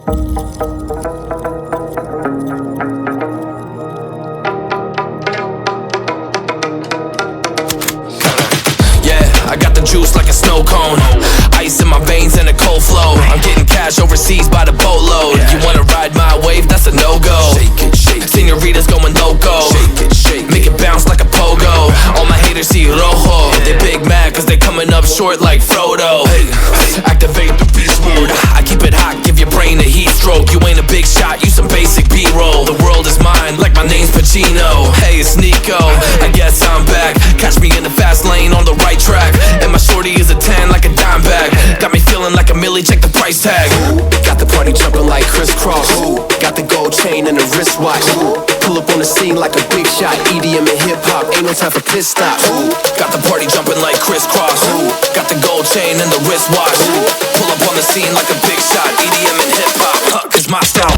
I got the juice like a snow cone, ice in my veins and a cold flow. I'm getting cash overseas by the boatload. You wanna ride my wave? That's a no-go. Señoritas going loco, make it bounce like a pogo. All my haters see rojo, they big mad cause they coming up short like Frodo. Activate the beast mode, I keep it hot, give your brain a heat stroke. You ain't a big shot, you some basic B-roll. The world is mine like my name's Pacino. Hey, it's Nico, I guess I'm back. Catch me in the fast lane on the right track, and my shorty is a 10 like a dime bag. Got me feeling like a milli, check the price tag. Got the party jumping like crisscross. Got the gold chain and the wristwatch. Pull up on the scene like a big shot. EDM and hip-hop, ain't no time for pit stops. Got the party jumping like crisscross. Got the gold chain and the wristwatch. Pull up on the scene like a big shot. EDM and hip-hop, cause my style